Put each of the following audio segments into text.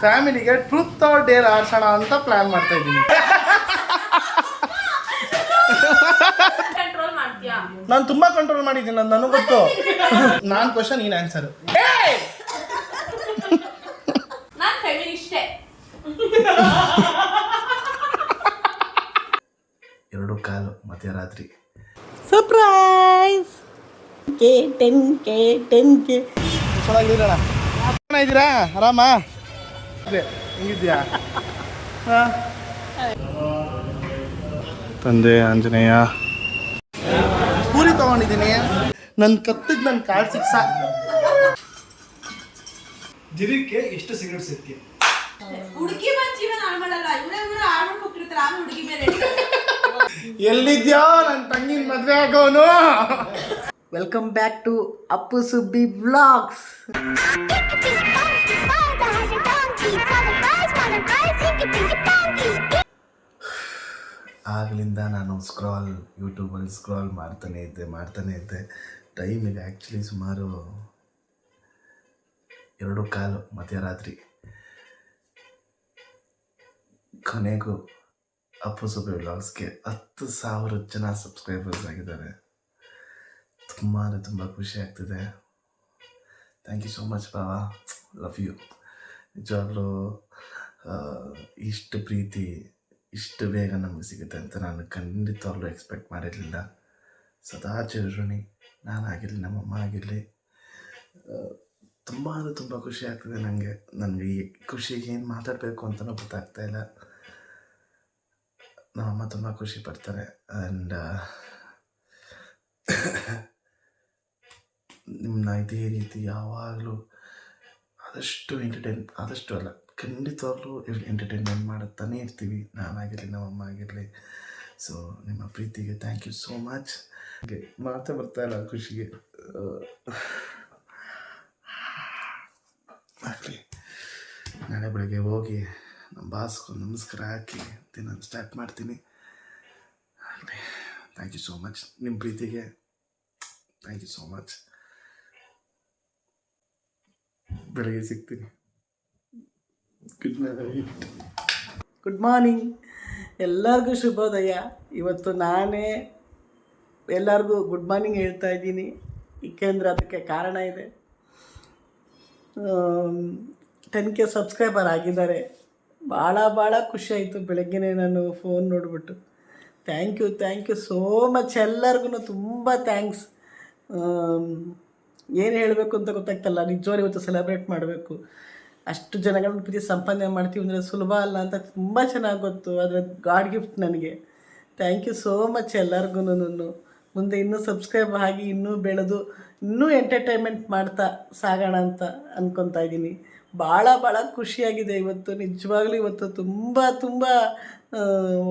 ಫ್ಯಾಮಿಲಿಗೆ truth or dare ಆಡ್ಸೋಣ ಅಂತ plan ಮಾಡ್ತಾ ಇದ್ದೀನಿ. ನಾನು ತುಂಬಾ ಕಂಟ್ರೋಲ್ ಮಾಡಿದ್ದೀನಿ, ನನಗೆ ಗೊತ್ತು. ನಾನು ಕ್ವಶನ್ ನೀನು ಆನ್ಸರ್. ಎರಡು ಕಾಲು ಮಧ್ಯರಾತ್ರಿ ಸರ್ಪ್ರೈಸ್. ಚೆನ್ನಾಗಿದ್ದೀರಣ್ಣ? ಚೆನ್ನಾಗಿದ್ದೀರಾ? ಆರಾಮ? ಹೆಂಗಿದ್ಯಾ? ತಂದೆ ಆಂಜನೇಯ. ಪೂರಿ ತಗೊಂಡಿದ್ದೀನಿ. ನನ್ನ ಕತ್ತಿಗೆ ನನ್ನ ಕಾಲು ಸಿಕ್ಸ. ದಿನಕ್ಕೆ ಎಷ್ಟು ಸಿಗರೇಟ್ ಸೇರ್ತೀಯ? ಹುಡುಗಿ ಬಂದು ಜೀವನ ಹಾಳು ಮಾಡಲ್ಲ, ಇವ್ರ ಆಡ್ಕೊಂಡು ಹೋಗ್ತಿರ್ತಾರೆ. ಆಮೇಲೆ ಹುಡುಗಿ ಮೇಲೆ ಎಲ್ಲಿದ್ಯೋ ನನ್ನ ತಂಗಿನ ಮದ್ವೆ ಆಗೋನು. Welcome back to Appu Subbi vlogs. ಆಗಲಿಂದ ನಾನು ಯೂಟ್ಯೂಬಲ್ಲಿ ಸ್ಕ್ರಾಲ್ ಮಾಡ್ತಾನೆ ಇದ್ದೆ. ಟೈಮಿಗೆ ಆ್ಯಕ್ಚುಲಿ ಸುಮಾರು 2:15 ಮಧ್ಯರಾತ್ರಿ. ಕೊನೆಗೂ ಅಪ್ಪು ಸುಬ್ಬಿ ವ್ಲಾಗ್ಸ್ಗೆ 10,000 ಜನ ಸಬ್ಸ್ಕ್ರೈಬರ್ಸ್ ಆಗಿದ್ದಾರೆ. ತುಂಬ ಖುಷಿ ಆಗ್ತಿದೆ. ಥ್ಯಾಂಕ್ ಯು ಸೋ ಮಚ್ ಬಾವ, ಲವ್ ಯು. ನಿಜವಾಗ್ಲೂ ಇಷ್ಟು ಪ್ರೀತಿ ಇಷ್ಟು ಬೇಗ ನಮಗೆ ಸಿಗುತ್ತೆ ಅಂತ ನಾನು ಖಂಡಿತವಾಗ್ಲೂ ಎಕ್ಸ್ಪೆಕ್ಟ್ ಮಾಡಿರಲಿಲ್ಲ. ಸದಾ ಚಿರಋಣಿ ನಾನಾಗಿರಲಿ, ನಮ್ಮಮ್ಮ ಆಗಿರಲಿ. ತುಂಬ ಖುಷಿ ಆಗ್ತಿದೆ ನನಗೆ ಈ ಖುಷಿಗೆ ಏನು ಮಾತಾಡಬೇಕು ಅಂತಲೂ ಗೊತ್ತಾಗ್ತಾ ಇಲ್ಲ. ನಮ್ಮಮ್ಮ ತುಂಬ ಖುಷಿ ಪಡ್ತಾರೆ. ಆ್ಯಂಡ್ ನಿಮ್ಮನ್ನ ಇದೇ ರೀತಿ ಯಾವಾಗಲೂ ಆದಷ್ಟು ಅಲ್ಲ ಖಂಡಿತವಾಗ್ಲೂ ಎಂಟರ್ಟೈನ್ಮೆಂಟ್ ಮಾಡುತ್ತಾನೇ ಇರ್ತೀವಿ, ನಾನಾಗಿರಲಿ ನಮ್ಮಮ್ಮ ಆಗಿರಲಿ. ಸೊ ನಿಮ್ಮ ಪ್ರೀತಿಗೆ ಥ್ಯಾಂಕ್ ಯು ಸೋ ಮಚ್. ಮಾತೇ ಬರ್ತಾ ಇಲ್ಲ ಖುಷಿಗೆ. ಆಗಲಿ, ನಾಳೆ ಬೆಳಗ್ಗೆ ಹೋಗಿ ನಮ್ಮ ಬಾಸ್ಗೂ ನಮಸ್ಕಾರ ಹಾಕಿ ದಿನ ಸ್ಟಾರ್ಟ್ ಮಾಡ್ತೀನಿ. ಆಗಲಿ, ಥ್ಯಾಂಕ್ ಯು ಸೋ ಮಚ್. ನಿಮ್ಮ ಪ್ರೀತಿಗೆ ಥ್ಯಾಂಕ್ ಯು ಸೋ ಮಚ್. ಬೆಳಗ್ಗೆ ಸಿಗ್ತೀನಿ. ಗುಡ್ ಮಾರ್ನಿಂಗ್ ಎಲ್ಲರಿಗೂ, ಶುಭೋದಯ. ಇವತ್ತು ನಾನೇ ಎಲ್ಲರಿಗೂ ಗುಡ್ ಮಾರ್ನಿಂಗ್ ಹೇಳ್ತಾ ಇದ್ದೀನಿ, ಏಕೆಂದರೆ ಅದಕ್ಕೆ ಕಾರಣ ಇದೆ. 10K ಸಬ್ಸ್ಕ್ರೈಬರ್ ಆಗಿದ್ದಾರೆ. ಭಾಳ ಖುಷಿ ಆಯಿತು. ಬೆಳಗ್ಗೆನೇ ನಾನು ಫೋನ್ ನೋಡಿಬಿಟ್ಟು ಥ್ಯಾಂಕ್ ಯು ಸೋ ಮಚ್. ಎಲ್ಲರಿಗೂ ತುಂಬ ಥ್ಯಾಂಕ್ಸ್. ಏನು ಹೇಳಬೇಕು ಅಂತ ಗೊತ್ತಾಗ್ತಲ್ಲ. ನಿಜವಾಗ್ಲೂ ಇವತ್ತು ಸೆಲೆಬ್ರೇಟ್ ಮಾಡಬೇಕು. ಅಷ್ಟು ಜನಗಳನ್ನ ಪ್ರೀತಿ ಸಂಪಾದನೆ ಮಾಡ್ತೀವಿ ಅಂದರೆ ಸುಲಭ ಅಲ್ಲ ಅಂತ ತುಂಬ ಚೆನ್ನಾಗಿ ಗೊತ್ತು. ಆದರೆ ಗಾಡ್ ಗಿಫ್ಟ್ ನನಗೆ. ಥ್ಯಾಂಕ್ ಯು ಸೋ ಮಚ್ ಎಲ್ಲರಿಗೂ. ಮುಂದೆ ಇನ್ನೂ ಸಬ್ಸ್ಕ್ರೈಬ್ ಆಗಿ ಇನ್ನೂ ಬೆಳೆದು ಇನ್ನೂ ಎಂಟರ್ಟೈನ್ಮೆಂಟ್ ಮಾಡ್ತಾ ಸಾಗೋಣ ಅಂತ ಅಂದ್ಕೊತಾ ಇದ್ದೀನಿ. ಭಾಳ ಖುಷಿಯಾಗಿದೆ ಇವತ್ತು. ನಿಜವಾಗ್ಲೂ ಇವತ್ತು ತುಂಬ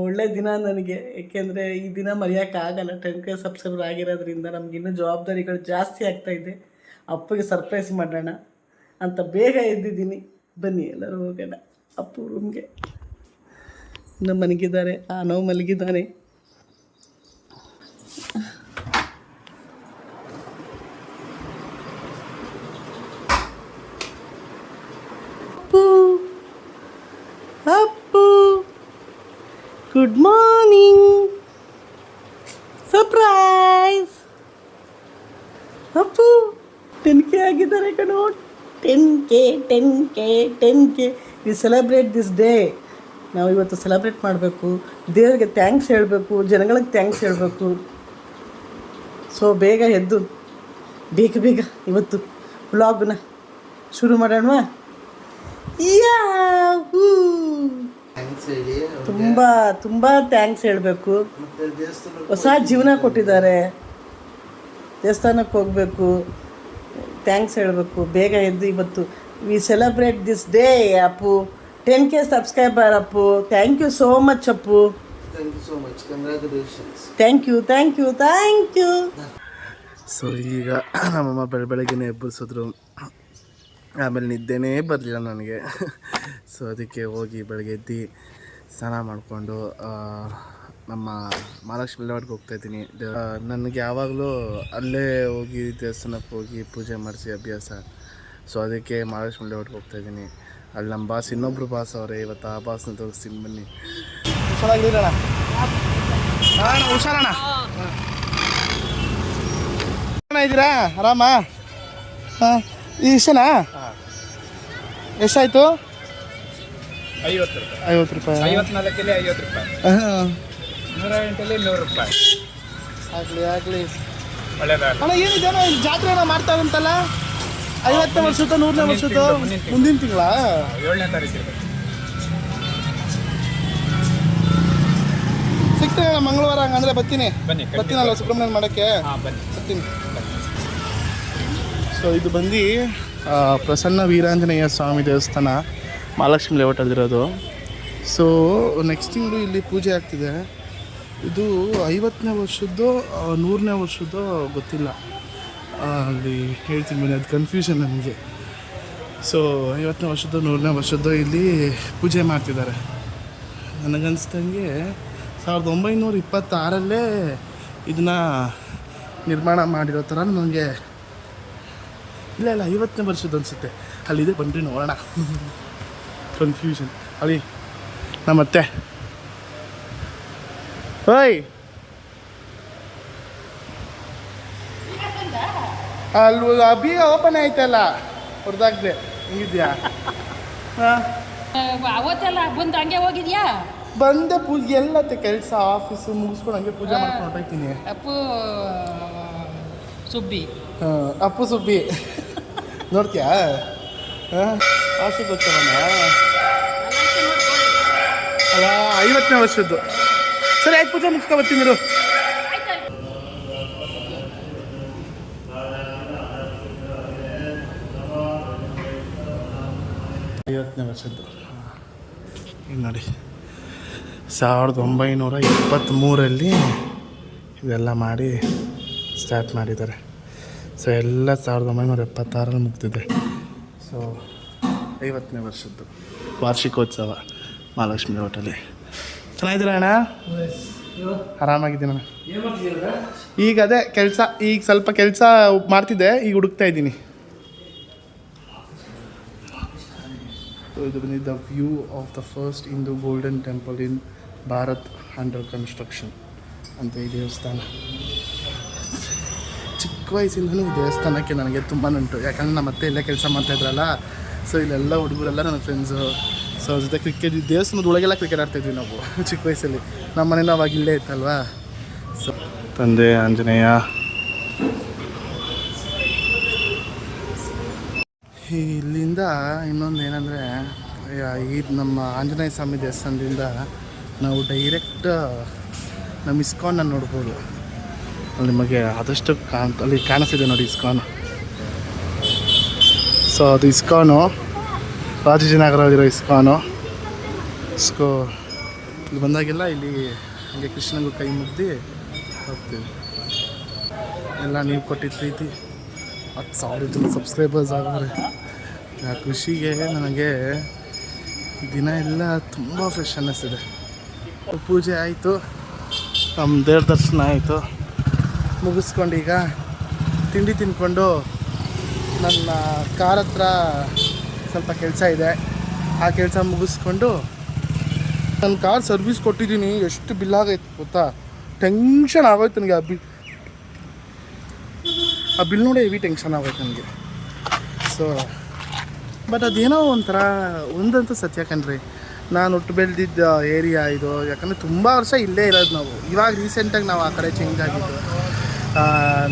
ಒಳ್ಳೆ ದಿನ ನನಗೆ. ಏಕೆಂದರೆ ಈ ದಿನ ಮರೆಯೋಕ್ಕಾಗಲ್ಲ. 10K ಸಬ್ಸ್ಕ್ರೈಬರ್ ಆಗಿರೋದ್ರಿಂದ ನಮಗಿನ್ನೂ ಜವಾಬ್ದಾರಿಗಳು ಜಾಸ್ತಿ ಆಗ್ತಾಯಿದೆ. ಅಪ್ಪಗೆ ಸರ್ಪ್ರೈಸ್ ಮಾಡೋಣ ಅಂತ ಬೇಗ ಎದ್ದಿದ್ದೀನಿ. ಬನ್ನಿ ಎಲ್ಲರೂ ಹೋಗೋಣ ಅಪ್ಪು ರೂಮ್ಗೆ. ಇನ್ನೂ ಮಲಗಿದ್ದಾರೆ, ನೋವು ಮಲಗಿದ್ದಾನೆ. Appu good morning. Surprise. Appu 10K ಆಗಿದ್ದಾರೆ ಕಣೋ. 10K. We celebrate this day. ನಾವು ಇವತ್ತು ಸೆಲೆಬ್ರೇಟ್ ಮಾಡಬೇಕು. ದೇವರಿಗೆ ಥ್ಯಾಂಕ್ಸ್ ಹೇಳಬೇಕು, ಜನಗಳಿಗೆ ಥ್ಯಾಂಕ್ಸ್ ಹೇಳಬೇಕು. ಸೊ ಬೇಗ ಎದ್ದು ಬೇಗ ಇವತ್ತು ವ್ಲಾಗ್ನ ಶುರು ಮಾಡೋಣವಾ? ತುಂಬ ಥ್ಯಾಂಕ್ಸ್ ಹೇಳಬೇಕು. ಹೊಸ ಜೀವನ ಕೊಟ್ಟಿದ್ದಾರೆ, ದೇವಸ್ಥಾನಕ್ಕೆ ಹೋಗಬೇಕು, ಥ್ಯಾಂಕ್ಸ್ ಹೇಳಬೇಕು. ಬೇಗ ಎದ್ದು ಇವತ್ತು we celebrate this day Appu. 10K subscriber Appu. Thank you so much Appu. Thank you. So ಈಗ ನಮ್ಮಮ್ಮ ಬೆಳಗ್ಗೆನೇ ಎಬ್ಬರಿಸಿದ್ರು. ಆಮೇಲೆ ನಿದ್ದೆನೇ ಬರಲಿಲ್ಲ ನನಗೆ. ಸೊ ಅದಕ್ಕೆ ಹೋಗಿ ಬೆಳಗ್ಗೆ ಎದ್ದು ಸ್ನಾನ ಮಾಡಿಕೊಂಡು ನಮ್ಮ ಮಹಾಲಕ್ಷ್ಮಿ ಲೇಔಟ್ಗೆ ಹೋಗ್ತಾಯಿದ್ದೀನಿ. ನನಗೆ ಯಾವಾಗಲೂ ಅಲ್ಲೇ ಹೋಗಿ ದೇವಸ್ಥಾನಕ್ಕೆ ಹೋಗಿ ಪೂಜೆ ಮಾಡಿಸಿ ಅಭ್ಯಾಸ. ಸೊ ಅದಕ್ಕೆ ಮಹಾಲಕ್ಷ್ಮಿ ಲೇಔಟ್ಗೆ ಹೋಗ್ತಾಯಿದ್ದೀನಿ. ಅಲ್ಲಿ ನಮ್ಮ ಬಾಸ್ ಇನ್ನೊಬ್ರು ಬಾಸ್ ಅವರೇ, ಇವತ್ತು ಆ ಬಾಸ್ನ ತೋರಿಸ್ತೀನಿ ಬನ್ನಿ. ಹುಷಾರಾಗಿರೋಣ ಅಣ್ಣ, ಹುಷಾರಣ್ಣ. ಇದ್ದೀರಾ ಆರಾಮ? ಹಾಂ, ಇಷ್ಟನಾ? ಎಷ್ಟಾಯಿತು? 50 ರೂಪಾಯಿ. 50 ರೂಪಾಯಿ. 54 50 ರೂಪಾಯಿ. ಹಾಂ, 108 100 ರೂಪಾಯಿ. ಆಗಲಿ ಆಗಲಿ ಒಳ್ಳೆಯದಾಗಲಿ. ಅಣ್ಣ. ಏನಿದೆ ಜಾತ್ರೆ ಏನೋ ಮಾಡ್ತಾರಂತಲ್ಲ, 50ನೇ ವರ್ಷದ್ದು 100ನೇ ವರ್ಷದ್ದು ಮುಂದಿನ ತಿಂಗಳ 7ನೇ ತಾರೀಕು ಸಿಗ್ತೀನಿ ಅಣ್ಣ ಮಂಗಳವಾರ. ಹಂಗಂದ್ರೆ ಬರ್ತೀನಿ. ಬರ್ತೀನಲ್ಲ ಸುಬ್ರಹ್ಮಣ್ಯನ ಮಾಡೋಕ್ಕೆ. ಬನ್ನಿ. ಬರ್ತೀನಿ. ಸೊ ಇದು ಬಂದು ಪ್ರಸನ್ನ ವೀರಾಂಜನೇಯ ಸ್ವಾಮಿ ದೇವಸ್ಥಾನ, ಮಹಾಲಕ್ಷ್ಮಿ ಲೇಔಟಲ್ಲಿರೋದು. ಸೊ ನೆಕ್ಸ್ಟ್ ತಿಂಗಳು ಇಲ್ಲಿ ಪೂಜೆ ಆಗ್ತಿದೆ. ಇದು 50ನೇ ವರ್ಷದ್ದು 100ನೇ ವರ್ಷದ್ದು ಗೊತ್ತಿಲ್ಲ, ಅಲ್ಲಿ ಹೇಳ್ತೀನಿ ಬನ್ನಿ, ಅದು ಕನ್ಫ್ಯೂಷನ್ ನನಗೆ. ಸೊ 50ನೇ ವರ್ಷದ್ದು 100ನೇ ವರ್ಷದ್ದು ಇಲ್ಲಿ ಪೂಜೆ ಮಾಡ್ತಿದ್ದಾರೆ. ನನಗನ್ಸ್ದಂಗೆ 1926 ಇದನ್ನು ನಿರ್ಮಾಣ ಮಾಡಿರೋ ಥರ ನನಗೆ. ಇಲ್ಲ 50ನೇ ವರ್ಷದ್ದು ಅನಿಸುತ್ತೆ. ಅಲ್ಲಿದೆ, ಬನ್ರಿ ನೋಡೋಣ. ಕನ್ಫ್ಯೂಷನ್ ಅಲ್ಲಿ ನಮ್ಮತ್ತೆ. ಓಯ್, ಅಲ್ಲಿ ಅಭಿ ಓಪನ್ ಆಯ್ತಲ್ಲ ಹೊಡೆದಾಗ್ದೆ. ಹೆಂಗಿದ್ಯಾ? ಹಾಂ, ಅವತ್ತೆಲ್ಲ ಬಂದು ಹಂಗೆ ಹೋಗಿದ್ಯಾ? ಬಂದೆ ಪೂಜೆ ಎಲ್ಲತ್ತೆ ಕೆಲಸ ಆಫೀಸು ಮುಗಿಸ್ಕೊಂಡು ಹಂಗೆ ಪೂಜೆ ಮಾಡ್ಕೊಂಡು ಹೊರಟೋಗ್ತೀನಿ. ಅಪ್ಪು ಸುಬ್ಬಿ. ಹಾಂ, ಅಪ್ಪು ಸುಬ್ಬಿ ನೋಡ್ತೀಯಾ? ಹಾಂ, ಆಸೆ ಗೊತ್ತವಣ್ಣ. ಅಲ್ಲ 50ನೇ ವರ್ಷದ್ದು. ಸರಿ ಆಯ್ತು, ಪೂಜೆ ಮುಗಿಸ್ಕೊಬರ್ತೀನಿ ಇರು. 50ನೇ ವರ್ಷದ್ದು. ಈಗ ನೋಡಿ 1923 ಇದೆಲ್ಲ ಮಾಡಿ ಸ್ಟಾರ್ಟ್ ಮಾಡಿದ್ದಾರೆ. ಸೊ ಎಲ್ಲ 1976 ಮುಗ್ದಿದೆ. ಸೊ 50ನೇ ವರ್ಷದ್ದು ವಾರ್ಷಿಕೋತ್ಸವ ಮಹಾಲಕ್ಷ್ಮಿ ಹೋಟೆಲಿ. ಚೆನ್ನಾಗಿದ್ದೀರ ಅಣ್ಣ? ಆರಾಮಾಗಿದ್ದೀನಣ್ಣ. ಈಗ ಅದೇ ಕೆಲಸ, ಈಗ ಸ್ವಲ್ಪ ಕೆಲಸ ಮಾಡ್ತಿದ್ದೆ, ಈಗ ಹುಡುಕ್ತಾ ಇದ್ದೀನಿ. ಇದು ಬಂದಿದ್ದ view of the first Hindu golden temple in Bharat under construction ಅಂತ ಈ ದೇವಸ್ಥಾನ. ಚಿಕ್ಕ ವಯಸ್ಸಿಂದಲೂ ಈ ದೇವಸ್ಥಾನಕ್ಕೆ ನನಗೆ ತುಂಬಾ ಉಂಟು. ಯಾಕಂದರೆ ನಮ್ಮ ಅತ್ತೆ ಇಲ್ಲೇ ಕೆಲಸ ಮಾಡ್ತಾಯಿದ್ರಲ್ಲ. ಸೊ ಇಲ್ಲೆಲ್ಲ ಹುಡುಗರೆಲ್ಲ ನನ್ನ ಫ್ರೆಂಡ್ಸು. ಸೊ ಅವ್ರ ಜೊತೆ ಕ್ರಿಕೆಟ್, ದೇವಸ್ಥಾನದ ಒಳಗೆಲ್ಲ ಕ್ರಿಕೆಟ್ ಆಡ್ತಾಯಿದ್ವಿ ನಾವು ಚಿಕ್ಕ ವಯಸ್ಸಲ್ಲಿ. ನಮ್ಮ ಮನೇಲಿ ಅವಾಗ ಇಲ್ಲೇ ಇತ್ತಲ್ವಾ. ಸೊ ತಂದೆ ಆಂಜನೇಯ. ಇಲ್ಲಿಂದ ಇನ್ನೊಂದು ಏನಂದರೆ, ಈ ನಮ್ಮ ಆಂಜನೇಯ ಸ್ವಾಮಿ ದೇವಸ್ಥಾನದಿಂದ ನಾವು ಡೈರೆಕ್ಟ್ ನಮ್ಮ ಇಸ್ಕಾನ್ನ ನೋಡ್ಬೋದು. ಅಲ್ಲಿ ನಿಮಗೆ ಆದಷ್ಟು ಅಲ್ಲಿ ಕಾಣಿಸ್ತಿದೆ ನೋಡಿ ಇಸ್ಕಾನ್. ಸೊ ಅದು ಇಸ್ಕಾನು, ರಾಜಾಜಿನಗರಲ್ಲಿರೋ ಇಸ್ಕಾನು. ಸೊ ಇಲ್ಲಿ ಬಂದಾಗೆಲ್ಲ ಇಲ್ಲಿ ಹಾಗೆ ಕೃಷ್ಣನಿಗೂ ಕೈ ಮುಗ್ದು ಹೋಗ್ತೀವಿ. ಎಲ್ಲ ನೀವು ಕೊಟ್ಟಿದ್ದ ಪ್ರೀತಿ 10,000 ಜನ ಸಬ್ಸ್ಕ್ರೈಬರ್ಸ್ ಆಗವ್ರೆ. ಆ ಖುಷಿಗೆ ನನಗೆ ದಿನ ಎಲ್ಲ ತುಂಬ ಫ್ರೆಶ್ ಅನ್ನಿಸ್ತಿದೆ. ಪೂಜೆ ಆಯಿತು, ನಮ್ಮ ದೇವ್ರ ದರ್ಶನ ಆಯಿತು, ಮುಗಿಸ್ಕೊಂಡು ಈಗ ತಿಂಡಿ ತಿಂದ್ಕೊಂಡು ನನ್ನ ಕಾರ್ ಹತ್ರ ಸ್ವಲ್ಪ ಕೆಲಸ ಇದೆ. ಆ ಕೆಲಸ ಮುಗಿಸ್ಕೊಂಡು ನನ್ನ ಕಾರ್ ಸರ್ವಿಸ್ ಕೊಟ್ಟಿದ್ದೀನಿ. ಎಷ್ಟು ಬಿಲ್ ಆಗೈತೆ ಗೊತ್ತಾ? ಟೆನ್ಷನ್ ಆಗೋಯ್ತು ನನಗೆ. ಆ ಬಿಲ್ ನೋಡಿ ಹೆವಿ ಟೆನ್ಷನ್ ಆಗೋಯ್ತು ನನಗೆ. ಸೊ ಬಟ್ ಅದೇನೋ ಒಂಥರ ಒಂದಂತೂ ಸತ್ಯ ಕಣ್ರಿ, ನಾನು ಹುಟ್ಟು ಬೆಳೆದಿದ್ದ ಏರಿಯಾ ಇದು. ಯಾಕಂದರೆ ತುಂಬ ವರ್ಷ ಇಲ್ಲೇ ಇರೋದು ನಾವು. ಇವಾಗ ರೀಸೆಂಟಾಗಿ ನಾವು ಆ ಕಡೆ ಚೇಂಜ್ ಆಗಿದ್ದು.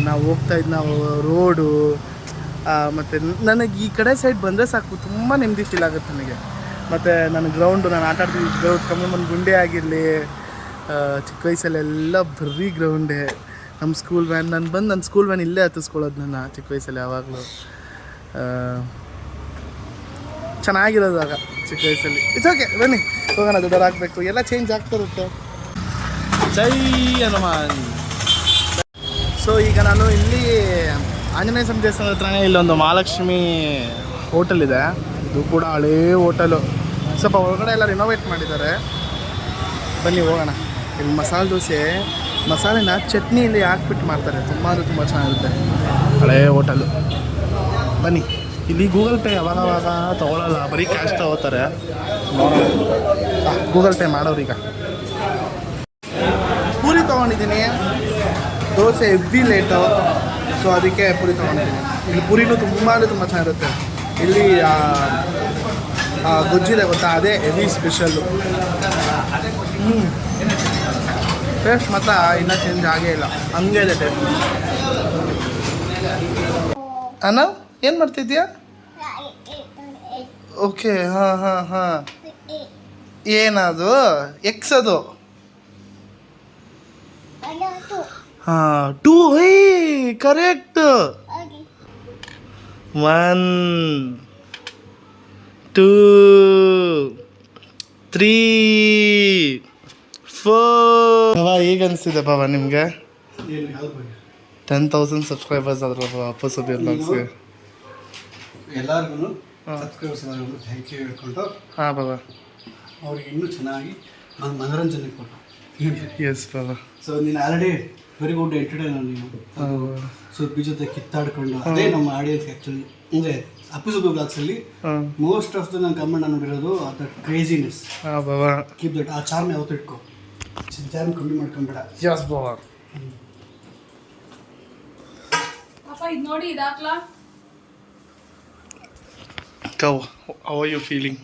ನಾವು ಹೋಗ್ತಾಯಿದ್ದು ನಾವು ರೋಡು ಮತ್ತು ನನಗೆ ಈ ಕಡೆ ಸೈಡ್ ಬಂದರೆ ಸಾಕು, ತುಂಬ ನೆಮ್ಮದಿ ಫೀಲ್ ಆಗುತ್ತೆ ನನಗೆ. ಮತ್ತು ನನ್ನ ಗ್ರೌಂಡು, ನಾನು ಆಟ ಆಡ್ತಿದ್ದ ಗ್ರೌಂಡ್ ಕಮ್ಮಿ ಗುಂಡೆ ಆಗಿರಲಿ, ಚಿಕ್ಕ ವಯಸ್ಸಲ್ಲೆಲ್ಲ ಬರೀ ಗ್ರೌಂಡೇ. ನಮ್ಮ ಸ್ಕೂಲ್ ವ್ಯಾನ್, ನನ್ನ ಸ್ಕೂಲ್ ವ್ಯಾನ್ ಇಲ್ಲೇ ಹತ್ತಿಸ್ಕೊಳ್ಳೋದು ನನ್ನ ಚಿಕ್ಕ ವಯಸ್ಸಲ್ಲಿ ಯಾವಾಗಲೂ. ಚೆನ್ನಾಗಿರೋದು ಆಗ ಚಿಕ್ಕ ವಯಸ್ಸಲ್ಲಿ. ಇಟ್ಸ್ ಓಕೆ, ಬನ್ನಿ ಹೋಗೋಣ, ದೊಡ್ಡವರಾಗಬೇಕು, ಎಲ್ಲ ಚೇಂಜ್ ಆಗ್ತಿರುತ್ತೆ. ಜೈ ಹನುಮಾನ್. ಸೊ ಈಗ ನಾನು ಇಲ್ಲಿ ಆಂಜನೇಯ ಸ್ವಾಮಿ ದೇವಸ್ಥಾನದ ಹತ್ರನೇ ಇಲ್ಲೊಂದು ಮಹಾಲಕ್ಷ್ಮಿ ಹೋಟೆಲ್ ಇದೆ. ಇದು ಕೂಡ ಹಳೇ ಹೋಟೆಲು, ಸ್ವಲ್ಪ ಒಳಗಡೆ ಎಲ್ಲ ರಿನೋವೇಟ್ ಮಾಡಿದ್ದಾರೆ. ಬನ್ನಿ ಹೋಗೋಣ. ಇಲ್ಲಿ ಮಸಾಲೆ ದೋಸೆ, ಮಸಾಲೆನ ಚಟ್ನಿಯಲ್ಲಿ ಹಾಕ್ಬಿಟ್ಟು ಮಾಡ್ತಾರೆ. ತುಂಬ ಚೆನ್ನಾಗಿರುತ್ತೆ. ಹಳೇ ಹೋಟೆಲು, ಬನ್ನಿ. ಇಲ್ಲಿ ಗೂಗಲ್ ಪೇ ಯಾವಾಗ ತೊಗೊಳಲ್ಲ, ಬರೀ ಕ್ಯಾಶ್ ತೊಗೋತಾರೆ. Google pay ಮಾಡೋರೀಗ. ಪೂರಿ ತೊಗೊಂಡಿದ್ದೀನಿ, ದೋಸೆ ಹೆವಿ ಲೇಟು, ಸೊ ಅದಕ್ಕೆ ಪೂರಿ ತೊಗೊಂಡಿದ್ದೀನಿ. ಇಲ್ಲಿ ಪೂರಿನೂ ತುಂಬ ಚೆನ್ನಾಗಿರುತ್ತೆ. ಇಲ್ಲಿ ಗೊಜ್ಜಿದೆ ಗೊತ್ತಾ, ಅದೇ ಹೆವಿ ಸ್ಪೆಷಲ್ಲು. ಟೇಸ್ಟ್ ಮಾತ್ರ ಇನ್ನೂ ಚೇಂಜ್ ಆಗೇ ಇಲ್ಲ, ಹಂಗೆ ಇದೆ ಟೇಸ್ಟ್. ಅಣ್ಣ ಏನು ಮಾಡ್ತಿದ್ಯಾ? ಓಕೆ, ಹಾಂ ಏನದು? ಎಕ್ಸ್ ಅದು. ಹಾಂ, 2. ಹೇ ಕರೆಕ್ಟ್. 1 2 3 4. ಈಗ ಅನಿಸ್ತಿದೆ ಬಾಬಾ ನಿಮಗೆ? 10,000 ಸಬ್ಸ್ಕ್ರೈಬರ್ಸ್ ಅದ್ರ ವಾಪಸ್ ಬ್ಲಾಗ್ಸ್ಗೆ ಎಲ್ಲರಿಗೂ ಸಬ್ಸ್ಕ್ರೈಬರ್ಸ್ ಎಲ್ಲರಿಗೂ ಥ್ಯಾಂಕ್ ಯು ಹೇಳ್ಕೊಂಡು, ಹಾಂ ಬಾಬಾ, ಅವ್ರಿಗೆ ಇನ್ನೂ ಚೆನ್ನಾಗಿ ನಾನು ಮನೋರಂಜನೆ ಕೊಟ್ಟು. ಎಸ್ ಬಾಬಾ. ಸೊ ನೀನು ಆಲ್ರೆಡಿ ವೆರಿ ಗುಡ್ ಎಂಟರ್ಟೈನರ್ ನೀನು. ಸುಬ್ಬಿ ಜೊತೆ ಕಿತ್ತಾಡ್ಕೊಂಡು ಅದೇ ನಮ್ಮ ಆಡಿಯನ್ಸ್ ಆ್ಯಕ್ಚುಲಿ. ಅಂದರೆ ಅಪ್ಪಿ ಸುಬ್ಬಿ ಬ್ಲಾಗ್ಸಲ್ಲಿ ಮೋಸ್ಟ್ ಆಫ್ ದ ನನ್ನ ಕಮೆಂಟ್ ನಾನು ನೋಡಿರೋದು ದಟ್ ಕ್ರೇಜಿನೆಸ್. ಹಾಂ ಬಾಬಾ, ಕೀಪ್ ದಟ್. ಆ ಚಾರ್ಮ್ ಯಾವತ್ತು ಇಟ್ಕೊ, ಚಾರ್ಮ್ ಕಮ್ಮಿ ಮಾಡ್ಕೊಂಬೇಡ. ಎಸ್ ಬಾಬಾ. ಅಪ್ಪ ಇದು ನೋಡಿ, ಇದಾಕ್ಲಾ? How are you feeling?